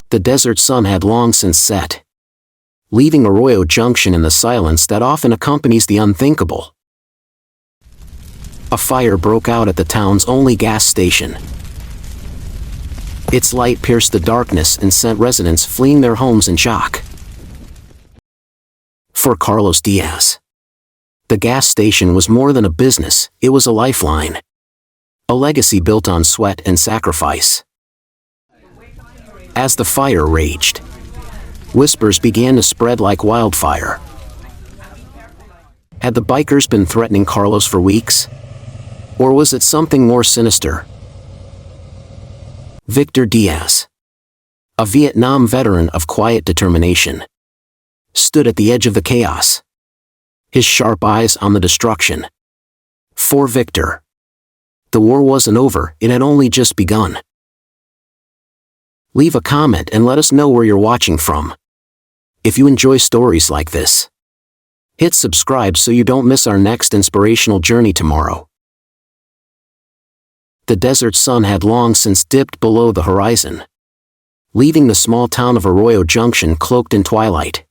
The desert sun had long since set, leaving Arroyo Junction in the silence that often accompanies the unthinkable. A fire broke out at the town's only gas station. Its light pierced the darkness and sent residents fleeing their homes in shock. For Carlos Diaz, the gas station was more than a business, it was a lifeline. A legacy built on sweat and sacrifice. As the fire raged, whispers began to spread like wildfire. Had the bikers been threatening Carlos for weeks? Or was it something more sinister? Victor Diaz, a Vietnam veteran of quiet determination, stood at the edge of the chaos, his sharp eyes on the destruction. For Victor, the war wasn't over, it had only just begun. Leave a comment and let us know where you're watching from. If you enjoy stories like this, hit subscribe so you don't miss our next inspirational journey tomorrow. The desert sun had long since dipped below the horizon, leaving the small town of Arroyo Junction cloaked in twilight.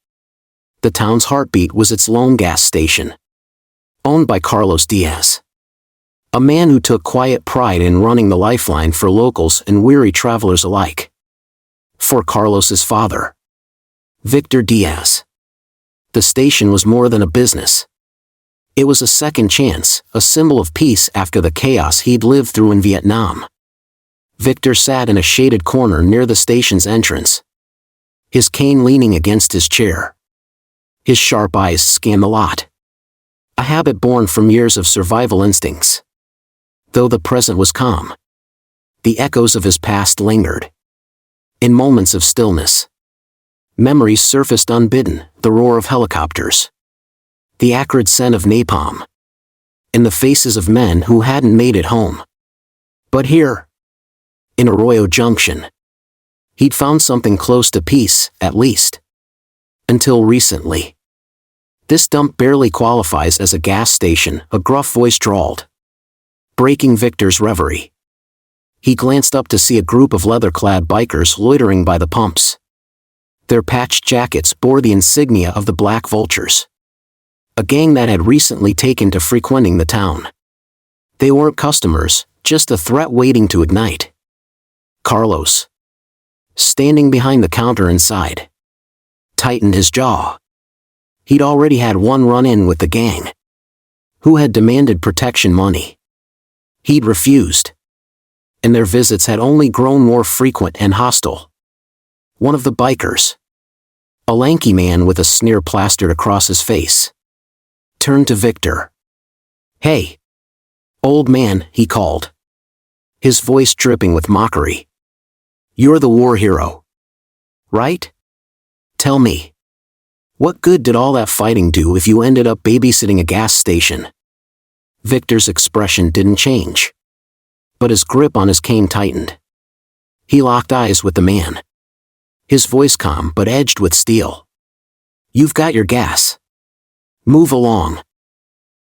The town's heartbeat was its lone gas station, owned by Carlos Diaz, a man who took quiet pride in running the lifeline for locals and weary travelers alike. For Carlos's father, Victor Diaz, the station was more than a business. It was a second chance, a symbol of peace after the chaos he'd lived through in Vietnam. Victor sat in a shaded corner near the station's entrance, his cane leaning against his chair. His sharp eyes scanned the lot, a habit born from years of survival instincts. Though the present was calm, the echoes of his past lingered. In moments of stillness, memories surfaced unbidden, the roar of helicopters, the acrid scent of napalm, and the faces of men who hadn't made it home. But here, in Arroyo Junction, he'd found something close to peace, at least. Until recently. This dump barely qualifies as a gas station, a gruff voice drawled, breaking Victor's reverie. He glanced up to see a group of leather-clad bikers loitering by the pumps. Their patched jackets bore the insignia of the Black Vultures, a gang that had recently taken to frequenting the town. They weren't customers, just a threat waiting to ignite. Carlos, standing behind the counter inside, tightened his jaw. He'd already had one run-in with the gang, who had demanded protection money. He'd refused, and their visits had only grown more frequent and hostile. One of the bikers, a lanky man with a sneer plastered across his face, turned to Victor. "Hey, old man," he called, his voice dripping with mockery. "You're the war hero, right? Tell me, what good did all that fighting do if you ended up babysitting a gas station?" Victor's expression didn't change, but his grip on his cane tightened. He locked eyes with the man, his voice calm but edged with steel. "You've got your gas. Move along."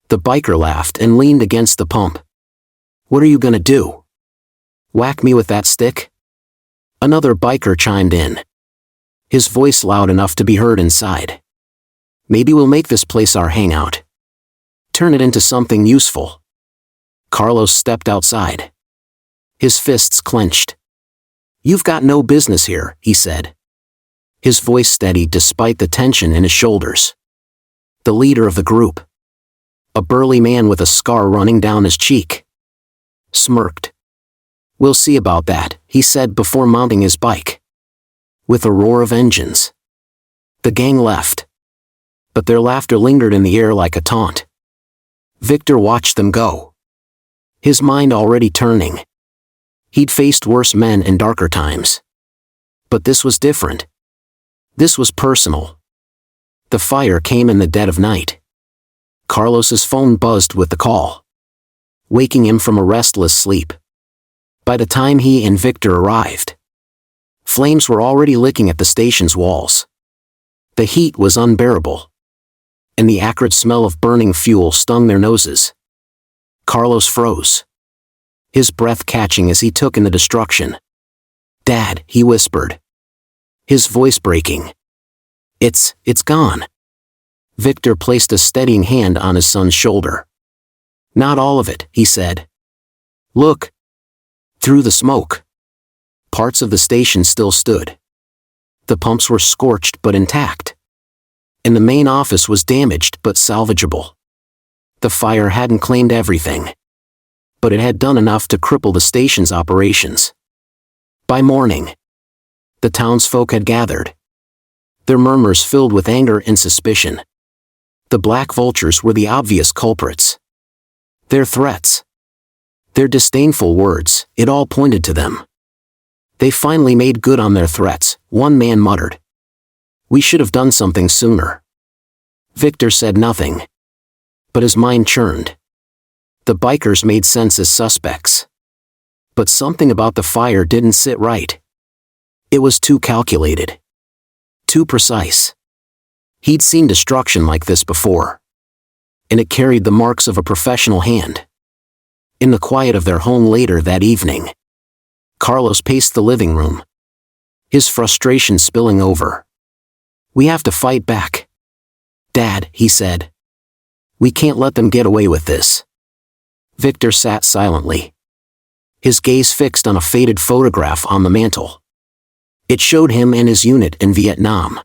The biker laughed and leaned against the pump. "What are you gonna do? Whack me with that stick?" Another biker chimed in, his voice loud enough to be heard inside. "Maybe we'll make this place our hangout. Turn it into something useful." Carlos stepped outside, his fists clenched. "You've got no business here," he said, his voice steady despite the tension in his shoulders. The leader of the group, a burly man with a scar running down his cheek, smirked. "We'll see about that," he said before mounting his bike. With a roar of engines, the gang left, but their laughter lingered in the air like a taunt. Victor watched them go, his mind already turning. He'd faced worse men in darker times, but this was different. This was personal. The fire came in the dead of night. Carlos's phone buzzed with the call, waking him from a restless sleep. By the time he and Victor arrived, flames were already licking at the station's walls. The heat was unbearable, and the acrid smell of burning fuel stung their noses. Carlos froze, his breath catching as he took in the destruction. "Dad," he whispered, his voice breaking. It's gone." Victor placed a steadying hand on his son's shoulder. "Not all of it," he said. "Look." Through the smoke. Parts of the station still stood. The pumps were scorched but intact. And the main office was damaged but salvageable. The fire hadn't claimed everything, but it had done enough to cripple the station's operations. By morning, the townsfolk had gathered. Their murmurs filled with anger and suspicion. The black vultures were the obvious culprits. Their threats, their disdainful words, it all pointed to them. "They finally made good on their threats," one man muttered. "We should have done something sooner." Victor said nothing, but his mind churned. The bikers made sense as suspects. But something about the fire didn't sit right. It was too calculated. Too precise. He'd seen destruction like this before. And it carried the marks of a professional hand. In the quiet of their home later that evening, Carlos paced the living room, his frustration spilling over. "We have to fight back, Dad," he said. "We can't let them get away with this." Victor sat silently, his gaze fixed on a faded photograph on the mantel. It showed him and his unit in Vietnam,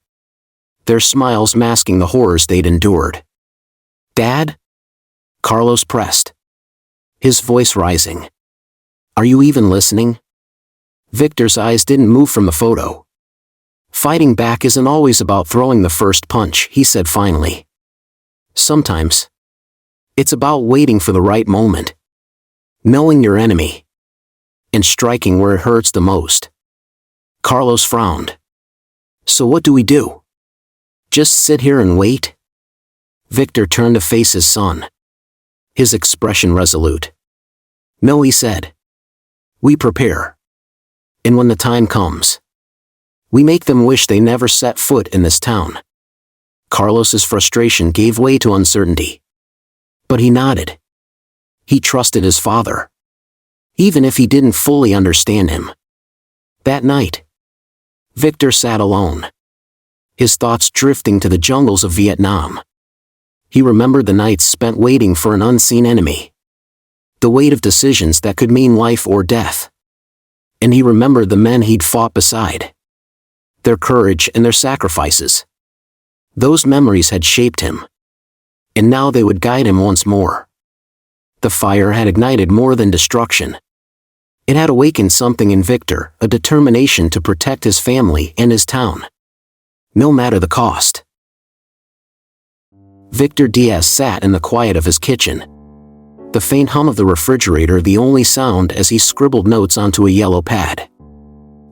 their smiles masking the horrors they'd endured. "Dad?" Carlos pressed, his voice rising. "Are you even listening?" Victor's eyes didn't move from the photo. "Fighting back isn't always about throwing the first punch," he said finally. "Sometimes it's about waiting for the right moment, knowing your enemy, and striking where it hurts the most." Carlos frowned. "So what do we do? Just sit here and wait?" Victor turned to face his son, his expression resolute. "No," he said. "We prepare. And when the time comes, we make them wish they never set foot in this town." Carlos's frustration gave way to uncertainty. But he nodded. He trusted his father, even if he didn't fully understand him. That night, Victor sat alone, his thoughts drifting to the jungles of Vietnam. He remembered the nights spent waiting for an unseen enemy, the weight of decisions that could mean life or death. And he remembered the men he'd fought beside, their courage and their sacrifices. Those memories had shaped him, and now they would guide him once more. The fire had ignited more than destruction. It had awakened something in Victor, a determination to protect his family and his town, no matter the cost. Victor Diaz sat in the quiet of his kitchen, the faint hum of the refrigerator the only sound as he scribbled notes onto a yellow pad.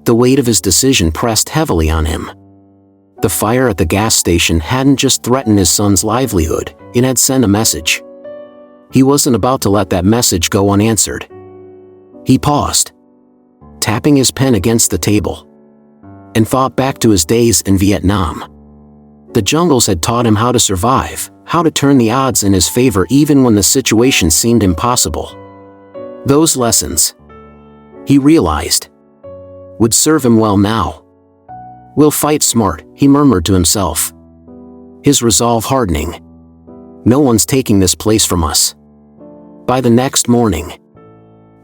The weight of his decision pressed heavily on him. The fire at the gas station hadn't just threatened his son's livelihood, it had sent a message. He wasn't about to let that message go unanswered. He paused, tapping his pen against the table, and thought back to his days in Vietnam. The jungles had taught him how to survive, how to turn the odds in his favor even when the situation seemed impossible. Those lessons, he realized, would serve him well now. "We'll fight smart," he murmured to himself, his resolve hardening. "No one's taking this place from us." By the next morning,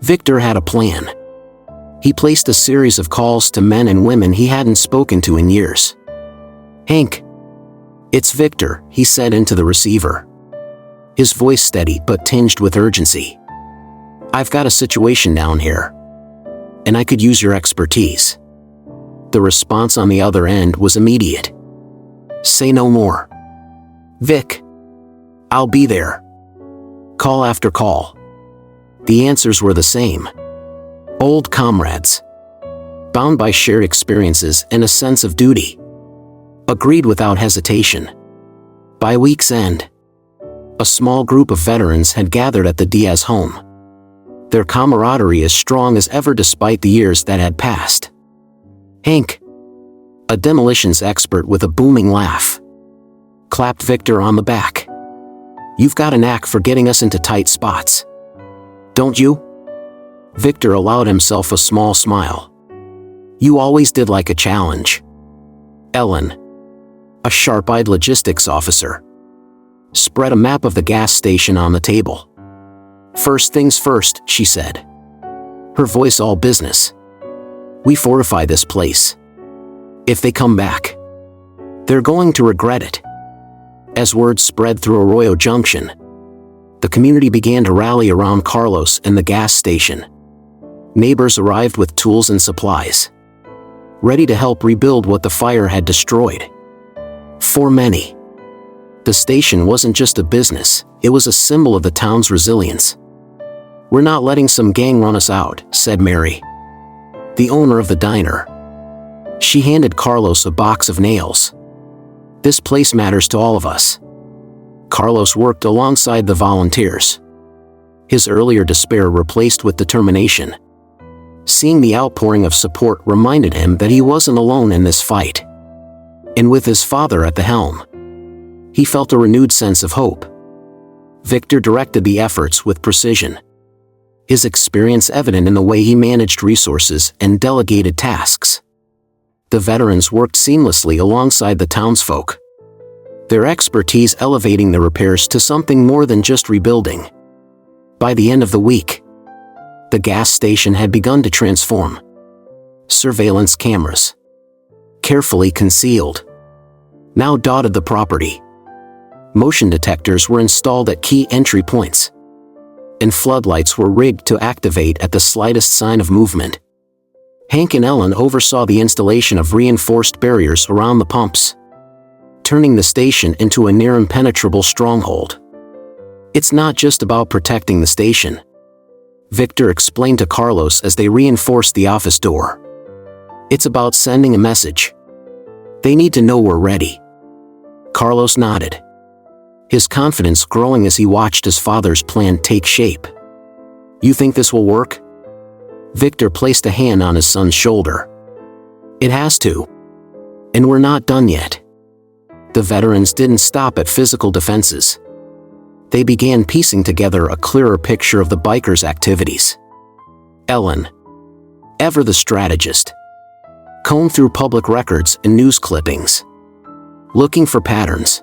Victor had a plan. He placed a series of calls to men and women he hadn't spoken to in years. "Hank." "It's Victor," he said into the receiver, his voice steady but tinged with urgency. "I've got a situation down here, and I could use your expertise." The response on the other end was immediate. "Say no more, Vic. I'll be there." Call after call. The answers were the same. Old comrades, bound by shared experiences and a sense of duty, agreed without hesitation. By week's end, a small group of veterans had gathered at the Diaz home, their camaraderie as strong as ever despite the years that had passed. Hank, a demolitions expert with a booming laugh, clapped Victor on the back. "You've got a knack for getting us into tight spots, don't you?" Victor allowed himself a small smile. "You always did like a challenge." Ellen, a sharp-eyed logistics officer, spread a map of the gas station on the table. "First things first," she said, her voice all business. "We fortify this place. If they come back, they're going to regret it." As word spread through Arroyo Junction, the community began to rally around Carlos and the gas station. Neighbors arrived with tools and supplies, ready to help rebuild what the fire had destroyed. For many, the station wasn't just a business, it was a symbol of the town's resilience. "We're not letting some gang run us out," said Mary, the owner of the diner. She handed Carlos a box of nails. "This place matters to all of us." Carlos worked alongside the volunteers, his earlier despair replaced with determination. Seeing the outpouring of support reminded him that he wasn't alone in this fight. And with his father at the helm, he felt a renewed sense of hope. Victor directed the efforts with precision, his experience evident in the way he managed resources and delegated tasks. The veterans worked seamlessly alongside the townsfolk, their expertise elevating the repairs to something more than just rebuilding. By the end of the week, the gas station had begun to transform. Surveillance cameras, carefully concealed, now dotted the property. Motion detectors were installed at key entry points, and floodlights were rigged to activate at the slightest sign of movement. Hank and Ellen oversaw the installation of reinforced barriers around the pumps, turning the station into a near-impenetrable stronghold. "It's not just about protecting the station," Victor explained to Carlos as they reinforced the office door. "It's about sending a message. They need to know we're ready." Carlos nodded, his confidence growing as he watched his father's plan take shape. "You think this will work?" Victor placed a hand on his son's shoulder. "It has to. And we're not done yet." The veterans didn't stop at physical defenses. They began piecing together a clearer picture of the bikers' activities. Ellen, ever the strategist, combed through public records and news clippings, looking for patterns.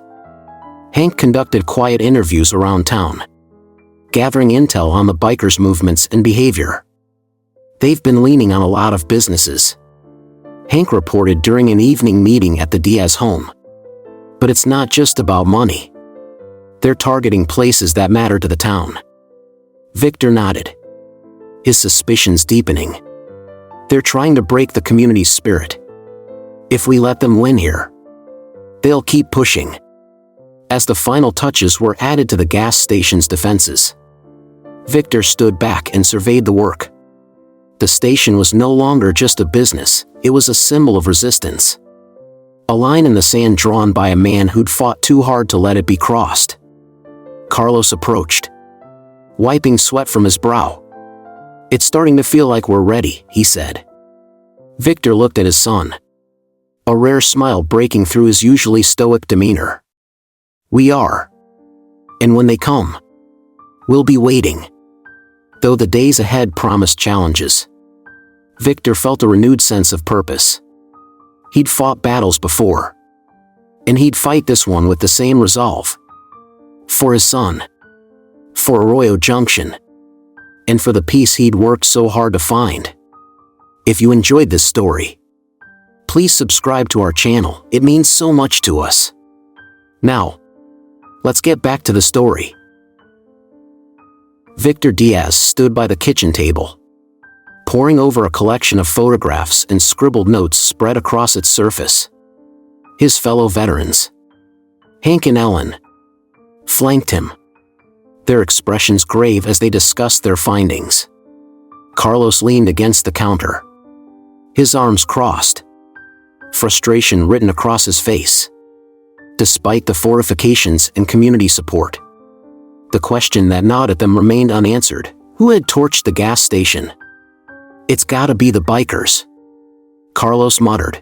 Hank conducted quiet interviews around town, gathering intel on the bikers' movements and behavior. "They've been leaning on a lot of businesses," Hank reported during an evening meeting at the Diaz home. "But it's not just about money. They're targeting places that matter to the town." Victor nodded, his suspicions deepening. "They're trying to break the community's spirit. If we let them win here, they'll keep pushing." As the final touches were added to the gas station's defenses, Victor stood back and surveyed the work. The station was no longer just a business, it was a symbol of resistance. A line in the sand drawn by a man who'd fought too hard to let it be crossed. Carlos approached, wiping sweat from his brow. "It's starting to feel like we're ready," he said. Victor looked at his son, a rare smile breaking through his usually stoic demeanor. "We are. And when they come, we'll be waiting." Though the days ahead promised challenges, Victor felt a renewed sense of purpose. He'd fought battles before, and he'd fight this one with the same resolve. For his son, for Arroyo Junction, and for the peace he'd worked so hard to find. If you enjoyed this story, please subscribe to our channel, it means so much to us. Now, let's get back to the story. Victor Diaz stood by the kitchen table, poring over a collection of photographs and scribbled notes spread across its surface. His fellow veterans, Hank and Ellen, flanked him, their expressions grave as they discussed their findings. Carlos leaned against the counter, his arms crossed, frustration written across his face. Despite the fortifications and community support, the question that gnawed at them remained unanswered. Who had torched the gas station? "It's gotta be the bikers," Carlos muttered.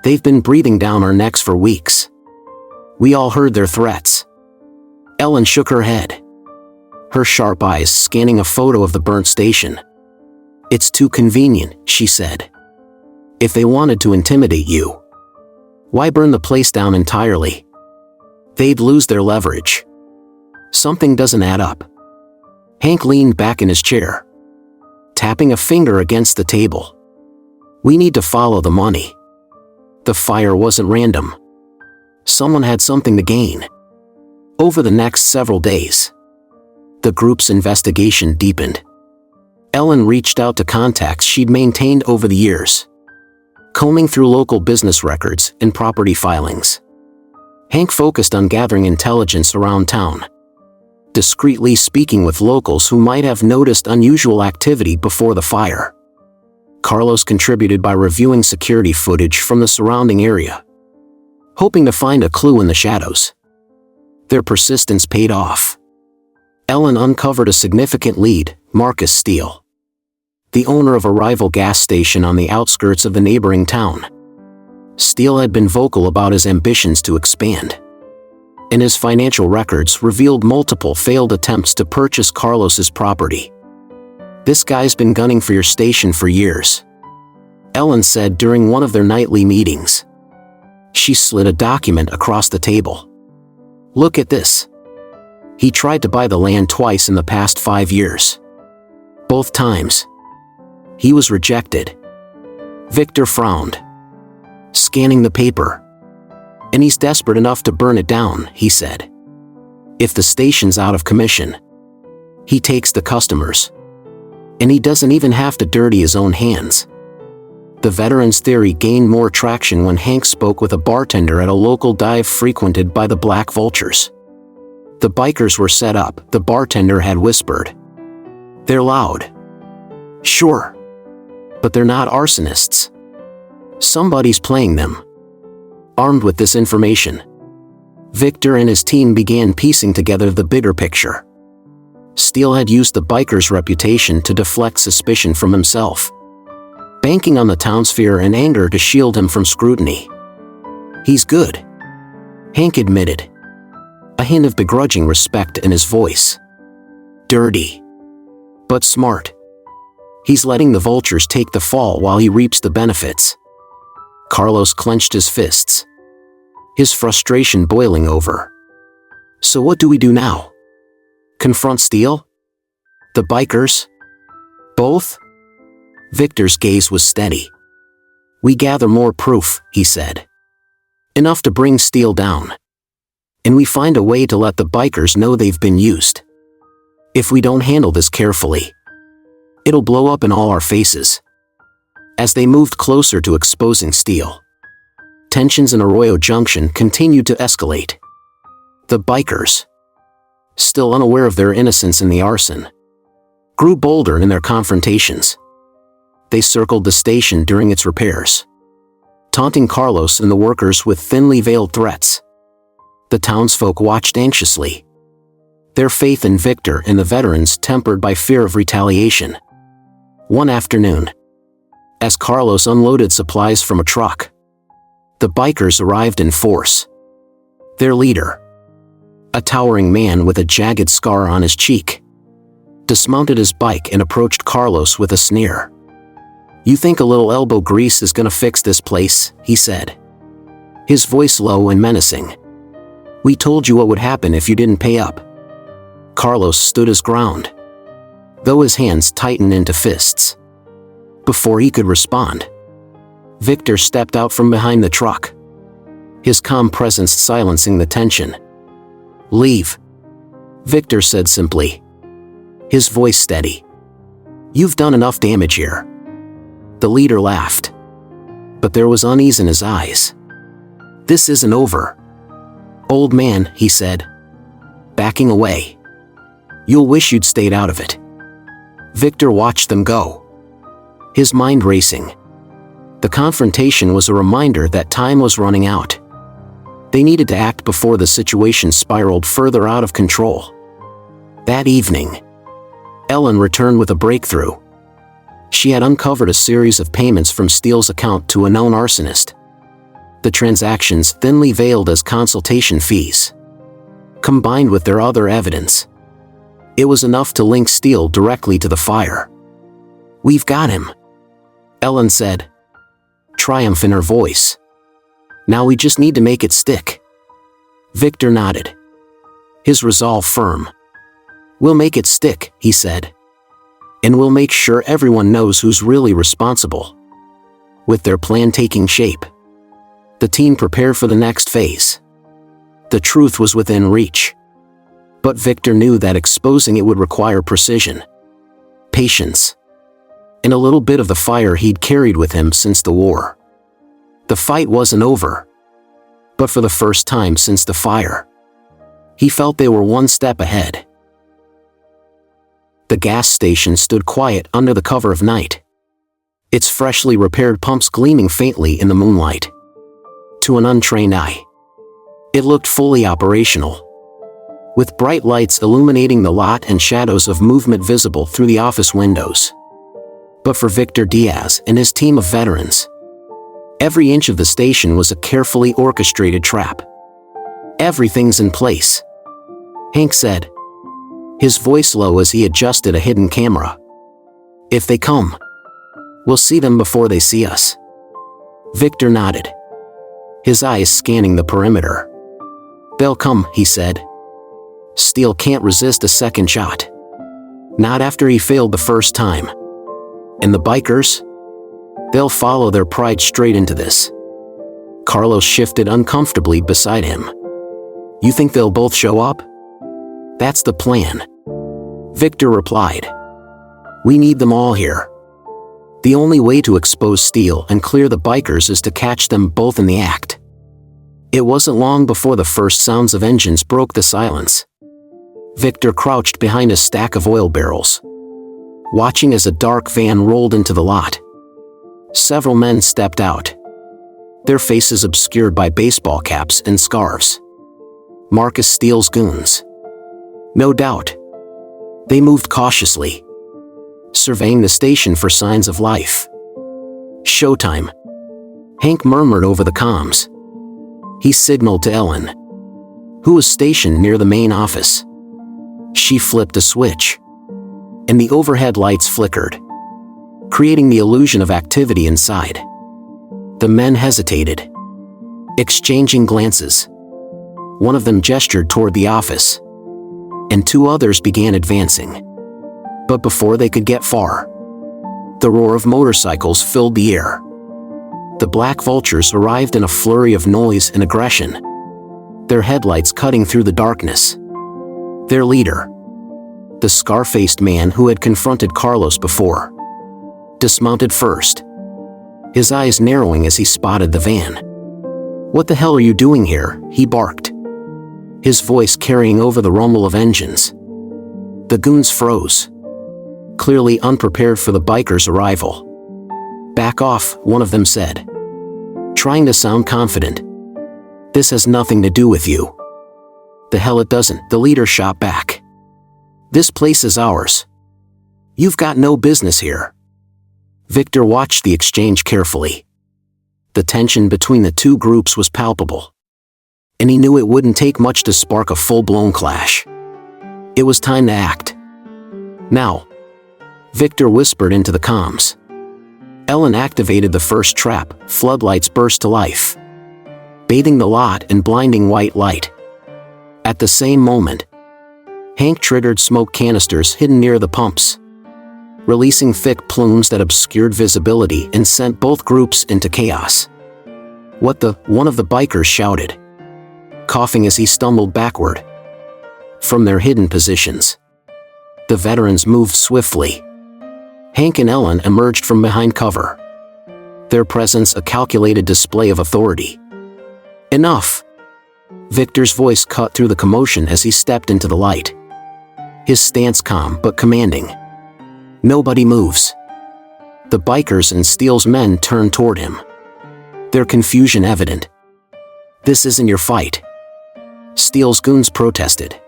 "They've been breathing down our necks for weeks. We all heard their threats." Ellen shook her head, her sharp eyes scanning a photo of the burnt station. "It's too convenient," she said. "If they wanted to intimidate you, Why burn the place down entirely? They'd lose their leverage. Something doesn't add up. Hank leaned back in his chair, tapping a finger against the table. We need to follow the money. The fire wasn't random. Someone had something to gain. Over the next several days, the group's investigation deepened. Ellen reached out to contacts she'd maintained over the years, combing through local business records and property filings. Hank focused on gathering intelligence around town, discreetly speaking with locals who might have noticed unusual activity before the fire. Carlos contributed by reviewing security footage from the surrounding area, hoping to find a clue in the shadows. Their persistence paid off. Ellen uncovered a significant lead: Marcus Steele, the owner of a rival gas station on the outskirts of the neighboring town. Steele had been vocal about his ambitions to expand, and his financial records revealed multiple failed attempts to purchase Carlos's property. "This guy's been gunning for your station for years," Ellen said during one of their nightly meetings. She slid a document across the table. "Look at this. He tried to buy the land twice in the past 5 years. Both times, he was rejected." Victor frowned, scanning the paper. "And he's desperate enough to burn it down," he said. "If the station's out of commission, he takes the customers. And he doesn't even have to dirty his own hands." The veteran's theory gained more traction when Hank spoke with a bartender at a local dive frequented by the Black Vultures. The bikers were set up, the bartender had whispered. "They're loud." "Sure. But they're not arsonists. Somebody's playing them." Armed with this information, Victor and his team began piecing together the bigger picture. Steele had used the biker's reputation to deflect suspicion from himself, banking on the town's fear and anger to shield him from scrutiny. "He's good," Hank admitted, a hint of begrudging respect in his voice. "Dirty, but smart. He's letting the vultures take the fall while he reaps the benefits." Carlos clenched his fists, his frustration boiling over. "So what do we do now? Confront Steele? The bikers? Both?" Victor's gaze was steady. "We gather more proof," he said. "Enough to bring Steele down. And we find a way to let the bikers know they've been used. If we don't handle this carefully, it'll blow up in all our faces." As they moved closer to exposing Steele, tensions in Arroyo Junction continued to escalate. The bikers, still unaware of their innocence in the arson, grew bolder in their confrontations. They circled the station during its repairs, taunting Carlos and the workers with thinly veiled threats. The townsfolk watched anxiously, their faith in Victor and the veterans tempered by fear of retaliation. One afternoon, as Carlos unloaded supplies from a truck, the bikers arrived in force. Their leader, a towering man with a jagged scar on his cheek, dismounted his bike and approached Carlos with a sneer. "You think a little elbow grease is gonna fix this place?" he said, his voice low and menacing. "We told you what would happen if you didn't pay up." Carlos stood his ground, though his hands tightened into fists. Before he could respond, Victor stepped out from behind the truck, his calm presence silencing the tension. "Leave," Victor said simply, his voice steady. "You've done enough damage here." The leader laughed, but there was unease in his eyes. "This isn't over, old man," he said, backing away. "You'll wish you'd stayed out of it." Victor watched them go, his mind racing. The confrontation was a reminder that time was running out. They needed to act before the situation spiraled further out of control. That evening, Ellen returned with a breakthrough. She had uncovered a series of payments from Steele's account to a known arsonist, the transactions thinly veiled as consultation fees. Combined with their other evidence, it was enough to link Steele directly to the fire. "We've got him," Ellen said, triumph in her voice. Now we just need to make it stick. Victor nodded, his resolve firm. We'll make it stick, he said. And we'll make sure everyone knows who's really responsible. With their plan taking shape, the team prepared for the next phase. The truth was within reach. But Victor knew that exposing it would require precision, patience, and a little bit of the fire he'd carried with him since the war. The fight wasn't over. But for the first time since the fire, he felt they were one step ahead. The gas station stood quiet under the cover of night, its freshly repaired pumps gleaming faintly in the moonlight. To an untrained eye, it looked fully operational, with bright lights illuminating the lot and shadows of movement visible through the office windows. But for Victor Diaz and his team of veterans, every inch of the station was a carefully orchestrated trap. Everything's in place, Hank said, his voice low as he adjusted a hidden camera. If they come, we'll see them before they see us. Victor nodded, his eyes scanning the perimeter. They'll come, he said. Steele can't resist a second shot. Not after he failed the first time. And the bikers? They'll follow their pride straight into this. Carlos shifted uncomfortably beside him. You think they'll both show up? That's the plan, Victor replied. We need them all here. The only way to expose Steele and clear the bikers is to catch them both in the act. It wasn't long before the first sounds of engines broke the silence. Victor crouched behind a stack of oil barrels, watching as a dark van rolled into the lot. Several men stepped out, their faces obscured by baseball caps and scarves. Marcus Steele's goons. No doubt. They moved cautiously, surveying the station for signs of life. Showtime, Hank murmured over the comms. He signaled to Ellen, who was stationed near the main office. She flipped a switch, and the overhead lights flickered, creating the illusion of activity inside. The men hesitated, exchanging glances. One of them gestured toward the office, and two others began advancing. But before they could get far, the roar of motorcycles filled the air. The black vultures arrived in a flurry of noise and aggression, their headlights cutting through the darkness. Their leader, the scar-faced man who had confronted Carlos before, dismounted first, his eyes narrowing as he spotted the van. What the hell are you doing here? He barked, his voice carrying over the rumble of engines. The goons froze, clearly unprepared for the bikers' arrival. Back off, one of them said, trying to sound confident. This has nothing to do with you. The hell it doesn't, the leader shot back. This place is ours. You've got no business here. Victor watched the exchange carefully. The tension between the two groups was palpable, and he knew it wouldn't take much to spark a full-blown clash. It was time to act. Now, Victor whispered into the comms. Ellen activated the first trap, floodlights burst to life, bathing the lot in blinding white light. At the same moment, Hank triggered smoke canisters hidden near the pumps, releasing thick plumes that obscured visibility and sent both groups into chaos. What the? One of the bikers shouted, coughing as he stumbled backward. From their hidden positions, the veterans moved swiftly. Hank and Ellen emerged from behind cover, their presence a calculated display of authority. Enough! Victor's voice cut through the commotion as he stepped into the light, his stance calm but commanding. Nobody moves. The bikers and Steele's men turned toward him, their confusion evident. This isn't your fight, Steele's goons protested,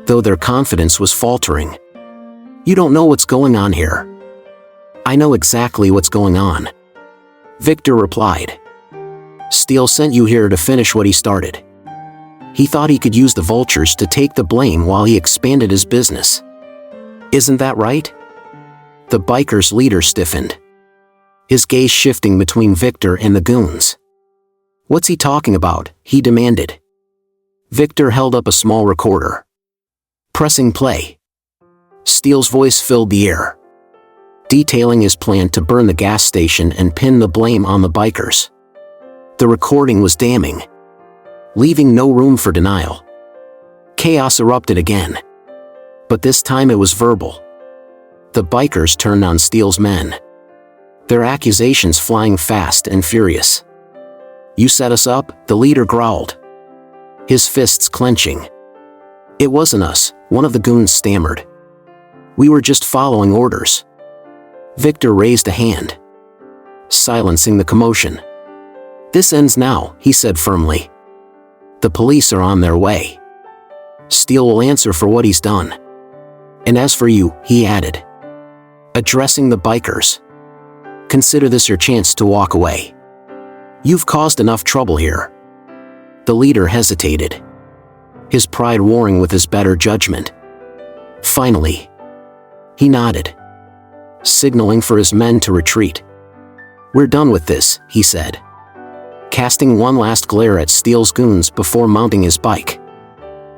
though their confidence was faltering. You don't know what's going on here. I know exactly what's going on, Victor replied. Steele sent you here to finish what he started. He thought he could use the vultures to take the blame while he expanded his business. Isn't that right? The biker's leader stiffened, his gaze shifting between Victor and the goons. "What's he talking about?" he demanded. Victor held up a small recorder. Pressing play. Steele's voice filled the air, detailing his plan to burn the gas station and pin the blame on the bikers. The recording was damning, leaving no room for denial. Chaos erupted again, but this time it was verbal. The bikers turned on Steele's men, their accusations flying fast and furious. "You set us up," the leader growled, his fists clenching. "It wasn't us," one of the goons stammered. "We were just following orders." Victor raised a hand, silencing the commotion. "This ends now," he said firmly. "The police are on their way. Steele will answer for what he's done. And as for you," he added, addressing the bikers, "consider this your chance to walk away. You've caused enough trouble here." The leader hesitated, his pride warring with his better judgment. Finally, he nodded, signaling for his men to retreat. "We're done with this," he said, casting one last glare at Steele's goons before mounting his bike.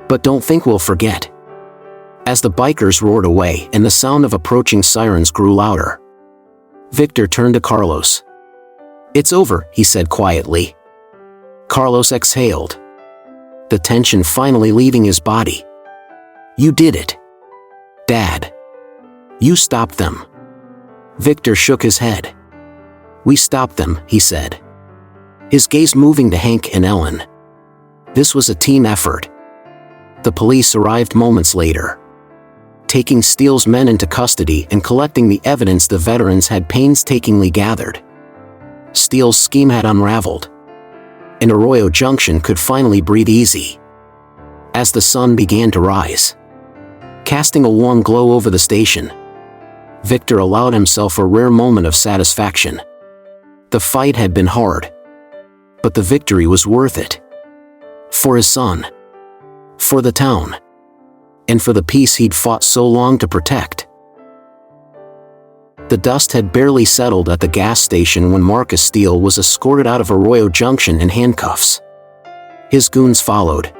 "But don't think we'll forget." As the bikers roared away and the sound of approaching sirens grew louder, Victor turned to Carlos. "It's over," he said quietly. Carlos exhaled, the tension finally leaving his body. "You did it, Dad. You stopped them." Victor shook his head. "We stopped them," he said, his gaze moving to Hank and Ellen. "This was a team effort." The police arrived moments later, taking Steele's men into custody and collecting the evidence the veterans had painstakingly gathered. Steele's scheme had unraveled, and Arroyo Junction could finally breathe easy. As the sun began to rise, casting a warm glow over the station, Victor allowed himself a rare moment of satisfaction. The fight had been hard, but the victory was worth it. For his son, for the town, and for the peace he'd fought so long to protect. The dust had barely settled at the gas station when Marcus Steele was escorted out of Arroyo Junction in handcuffs. His goons followed,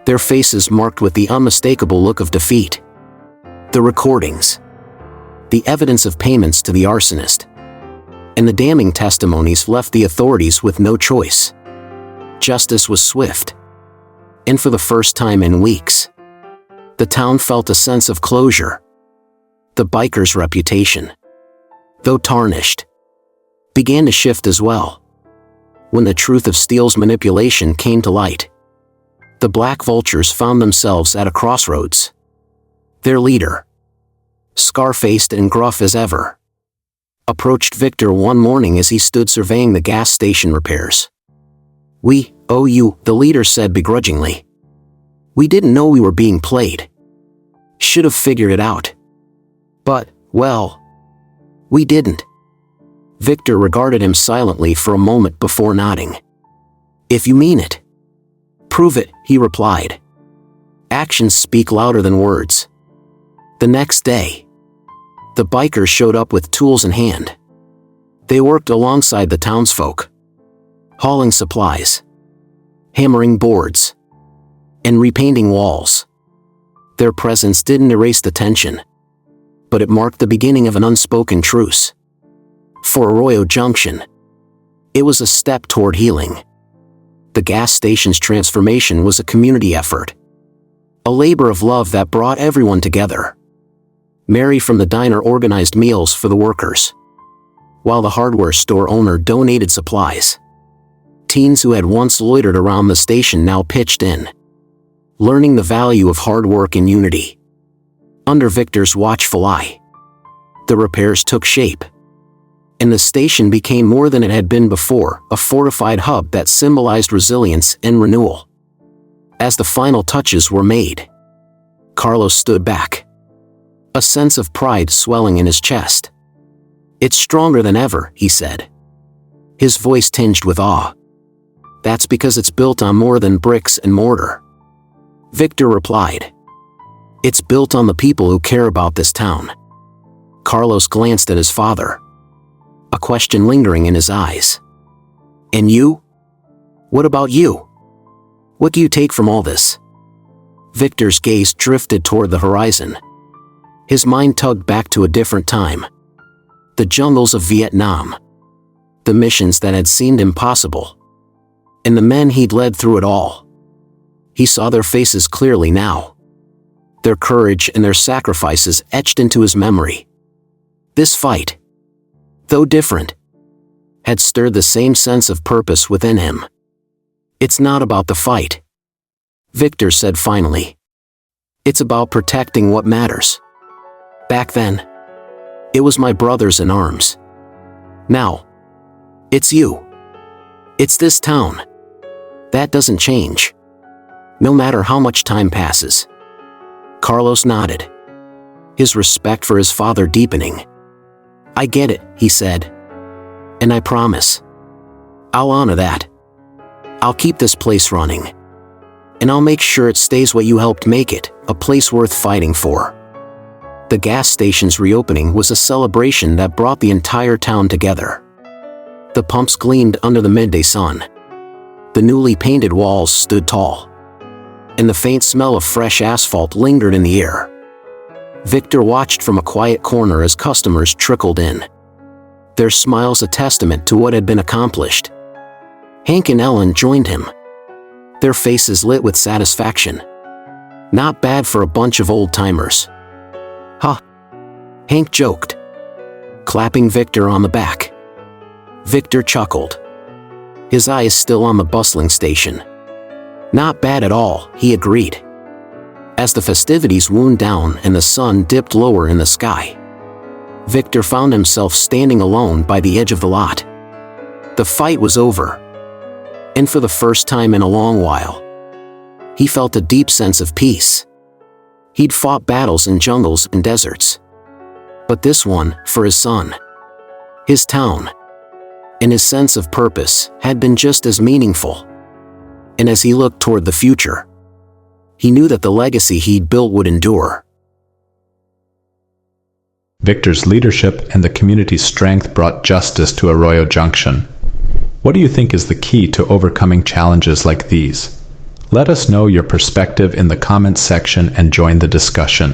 their faces marked with the unmistakable look of defeat. The recordings, the evidence of payments to the arsonist, and the damning testimonies left the authorities with no choice. Justice was swift, and for the first time in weeks, the town felt a sense of closure. The bikers' reputation, though tarnished, began to shift as well. When the truth of Steele's manipulation came to light, the Black Vultures found themselves at a crossroads. Their leader, scar-faced and gruff as ever, approached Victor one morning as he stood surveying the gas station repairs. "We owe you," the leader said begrudgingly. "We didn't know we were being played. Should have figured it out. But, well, we didn't." Victor regarded him silently for a moment before nodding. "If you mean it, prove it," he replied. "Actions speak louder than words." The next day, the bikers showed up with tools in hand. They worked alongside the townsfolk, hauling supplies, hammering boards, and repainting walls. Their presence didn't erase the tension, but it marked the beginning of an unspoken truce. For Arroyo Junction, it was a step toward healing. The gas station's transformation was a community effort, a labor of love that brought everyone together. Mary from the diner organized meals for the workers, while the hardware store owner donated supplies. Teens who had once loitered around the station now pitched in, learning the value of hard work and unity. Under Victor's watchful eye, the repairs took shape, and the station became more than it had been before, a fortified hub that symbolized resilience and renewal. As the final touches were made, Carlos stood back, a sense of pride swelling in his chest. "It's stronger than ever," he said, his voice tinged with awe. "That's because it's built on more than bricks and mortar," Victor replied. "It's built on the people who care about this town." Carlos glanced at his father, a question lingering in his eyes. "And you?" What about you? What do you take from all this? Victor's gaze drifted toward the horizon. His mind tugged back to a different time. The jungles of Vietnam. The missions that had seemed impossible. And the men he'd led through it all. He saw their faces clearly now. Their courage and their sacrifices etched into his memory. This fight, though different, had stirred the same sense of purpose within him. It's not about the fight, Victor said finally. It's about protecting what matters. Back then, it was my brothers in arms. Now, it's you. It's this town. That doesn't change. No matter how much time passes. Carlos nodded, his respect for his father deepening. I get it, he said. And I promise, I'll honor that. I'll keep this place running. And I'll make sure it stays what you helped make it, a place worth fighting for. The gas station's reopening was a celebration that brought the entire town together. The pumps gleamed under the midday sun. The newly painted walls stood tall. And the faint smell of fresh asphalt lingered in the air. Victor watched from a quiet corner as customers trickled in. Their smiles a testament to what had been accomplished. Hank and Ellen joined him. Their faces lit with satisfaction. Not bad for a bunch of old-timers. Huh? Hank joked, clapping Victor on the back. Victor chuckled, his eyes still on the bustling station. Not bad at all, he agreed. As the festivities wound down and the sun dipped lower in the sky, Victor found himself standing alone by the edge of the lot. The fight was over. And for the first time in a long while, he felt a deep sense of peace. He'd fought battles in jungles and deserts. But this one, for his son, his town, and his sense of purpose, had been just as meaningful. And as he looked toward the future, he knew that the legacy he'd built would endure. Victor's leadership and the community's strength brought justice to Arroyo Junction. What do you think is the key to overcoming challenges like these? Let us know your perspective in the comments section and join the discussion.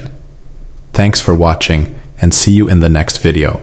Thanks for watching, and see you in the next video.